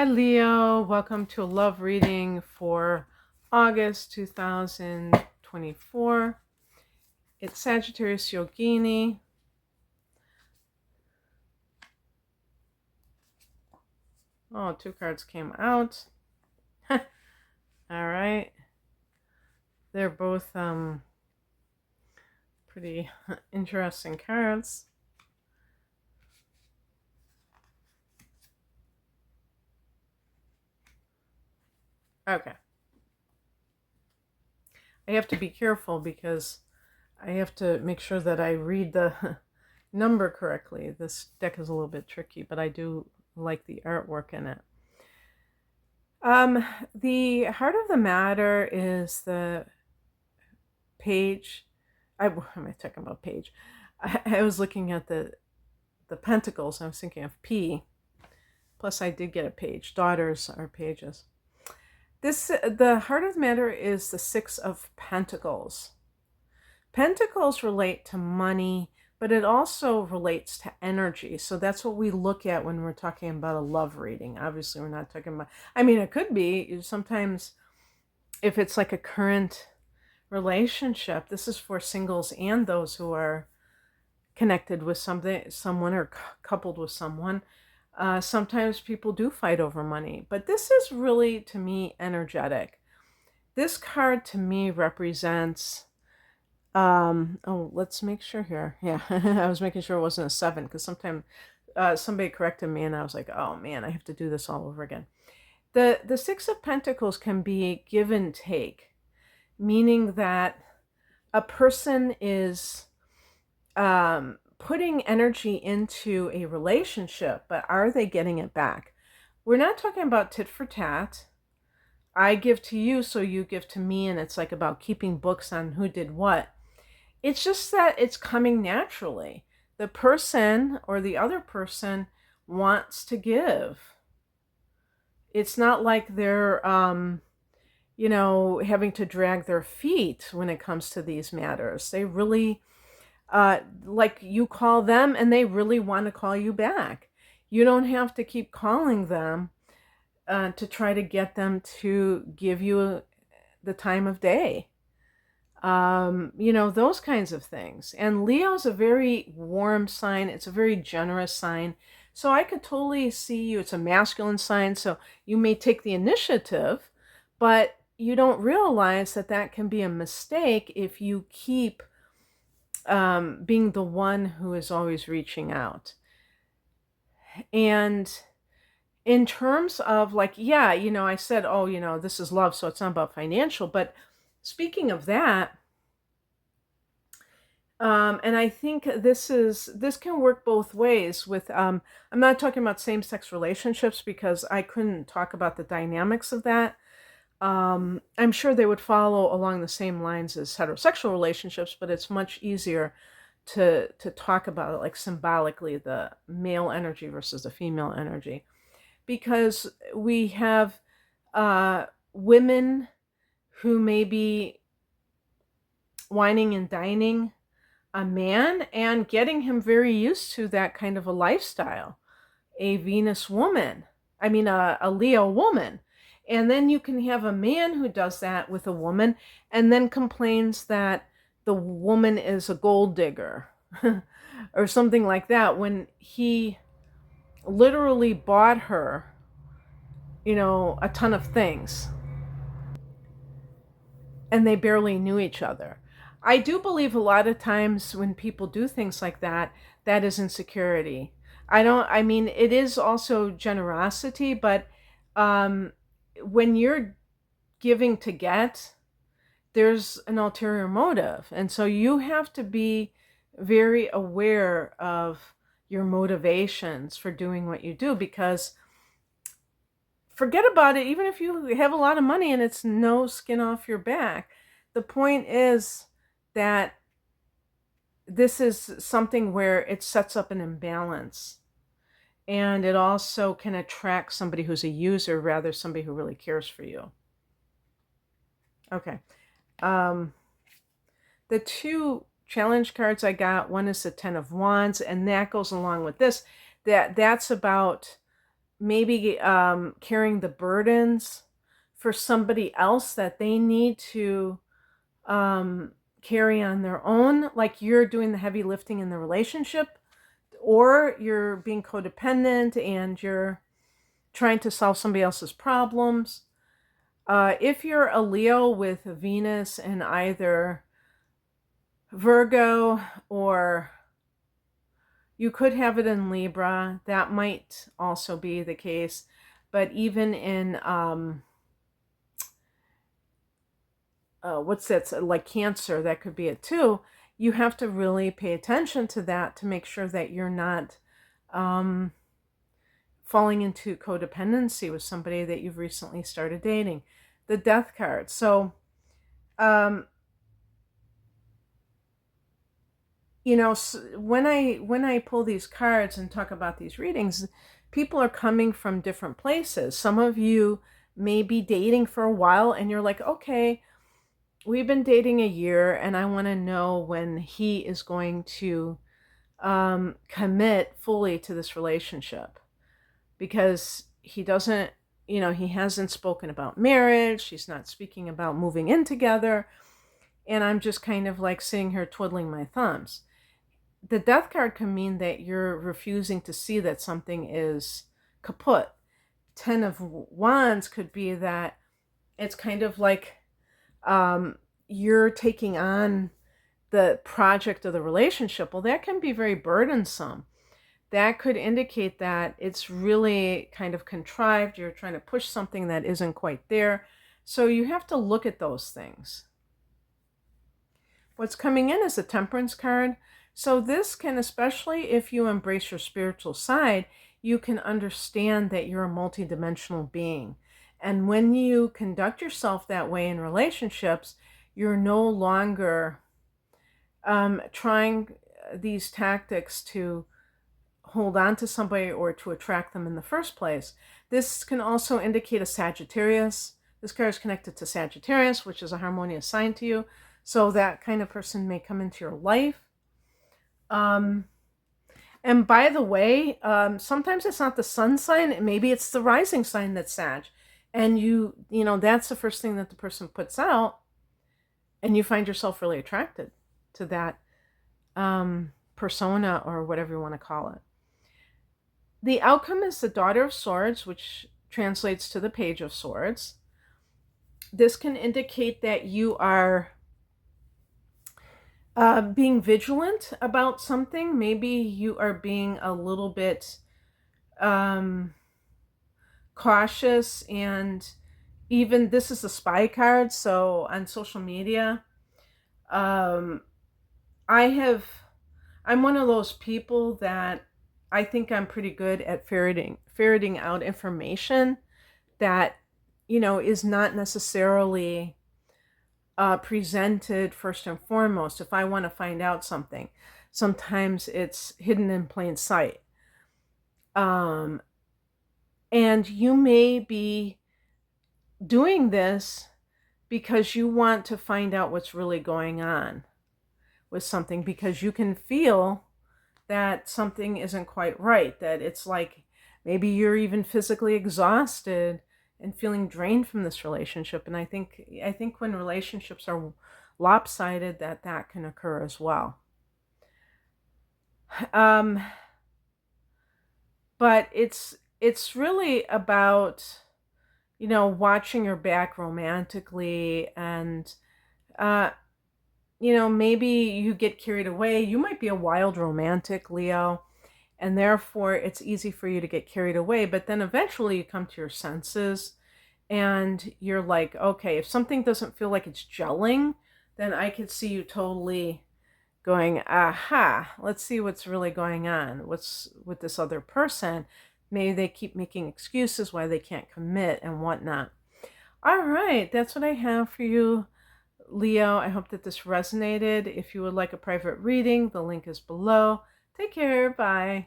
Hi Leo, welcome to a love reading for August 2024. It's Sagittarius Yogini. Oh, two cards came out. All right. They're both pretty interesting cards. Okay. I have to be careful because I have to make sure that I read the number correctly. This deck is a little bit tricky, but I do like the artwork in it. The heart of the matter is the page. What am I talking about? Page. I was looking at the pentacles. I was thinking of P. Plus, I did get a page. Daughters are pages. The heart of the matter is the Six of Pentacles. Pentacles relate to money, but it also relates to energy. So that's what we look at when we're talking about a love reading. Obviously, we're not talking about, I mean, it could be sometimes if it's like a current relationship. This is for singles and those who are connected with someone or coupled with someone. Sometimes people do fight over money, but this is really, to me, energetic. This card to me represents oh, let's make sure here. Yeah, I was making sure it wasn't a 7 because sometimes somebody corrected me and I was like, oh man, I have to do this all over again. The Six of Pentacles can be give and take, meaning that a person is putting energy into a relationship, but are they getting it back? We're not talking about tit for tat. I give to you, so you give to me, and it's like about keeping books on who did what. It's just that it's coming naturally. The person or the other person wants to give. It's not like they're, having to drag their feet when it comes to these matters. They really, like you call them and they really want to call you back. You don't have to keep calling them to try to get them to give you the time of day. Those kinds of things. And Leo's a very warm sign. It's a very generous sign. So I could totally see you. It's a masculine sign. So you may take the initiative, but you don't realize that that can be a mistake if you keep being the one who is always reaching out. And in terms of like, yeah, I said, oh, this is love, so it's not about financial. But speaking of that, and I think this can work both ways with, I'm not talking about same-sex relationships because I couldn't talk about the dynamics of that. I'm sure they would follow along the same lines as heterosexual relationships, but it's much easier to talk about it like symbolically, the male energy versus the female energy, because we have women who may be wining and dining a man and getting him very used to that kind of a lifestyle. A Venus woman, a Leo woman. And then you can have a man who does that with a woman and then complains that the woman is a gold digger or something like that when he literally bought her, a ton of things and they barely knew each other. I do believe a lot of times when people do things like that, that is insecurity. It is also generosity, but when you're giving to get, there's an ulterior motive. And so you have to be very aware of your motivations for doing what you do, because forget about it, even if you have a lot of money and it's no skin off your back. The point is that this is something where it sets up an imbalance. And it also can attract somebody who's a user rather than somebody who really cares for you. Okay. The two challenge cards I got, one is the Ten of Wands, and that goes along with this. That's about maybe carrying the burdens for somebody else that they need to carry on their own, like you're doing the heavy lifting in the relationship, or you're being codependent and you're trying to solve somebody else's problems. If you're a Leo with Venus in either Virgo, or you could have it in Libra, that might also be the case. But even in what's that, like Cancer, that could be it too. You have to really pay attention to that to make sure that you're not falling into codependency with somebody that you've recently started dating. The Death card. So, you know, when I pull these cards and talk about these readings, people are coming from different places. Some of you may be dating for a while and you're like, okay, we've been dating a year and I want to know when he is going to commit fully to this relationship, because he doesn't, you know, he hasn't spoken about marriage. He's not speaking about moving in together. And I'm just kind of like sitting here twiddling my thumbs. The Death card can mean that you're refusing to see that something is kaput. 10 of Wands could be that it's kind of like you're taking on the project of the relationship. Well, that can be very burdensome. That could indicate that it's really kind of contrived. You're trying to push something that isn't quite there. So you have to look at those things. What's coming in is a Temperance card. So this can, especially if you embrace your spiritual side, you can understand that you're a multidimensional being. And when you conduct yourself that way in relationships, you're no longer trying these tactics to hold on to somebody or to attract them in the first place. This can also indicate a Sagittarius. This card is connected to Sagittarius, which is a harmonious sign to you. So that kind of person may come into your life. And by the way, sometimes it's not the sun sign. Maybe it's the rising sign that's Sag. And you know, that's the first thing that the person puts out. And you find yourself really attracted to that persona, or whatever you want to call it. The outcome is the Daughter of Swords, which translates to the Page of Swords. This can indicate that you are being vigilant about something. Maybe you are being a little bit cautious, and even this is a spy card. So on social media, I'm one of those people that I think I'm pretty good at ferreting out information that, you know, is not necessarily presented first and foremost. If I want to find out something, sometimes it's hidden in plain sight. And you may be doing this because you want to find out what's really going on with something, because you can feel that something isn't quite right, that it's like maybe you're even physically exhausted and feeling drained from this relationship. And I think when relationships are lopsided, that can occur as well. But it's really about, you know, watching your back romantically, and you know, maybe you get carried away. You might be a wild romantic, Leo, and therefore it's easy for you to get carried away. But then eventually you come to your senses and you're like, okay, if something doesn't feel like it's gelling, then I could see you totally going, aha, let's see what's really going on. What's with this other person? Maybe they keep making excuses why they can't commit and whatnot. All right, that's what I have for you, Leo. I hope that this resonated. If you would like a private reading, the link is below. Take care. Bye.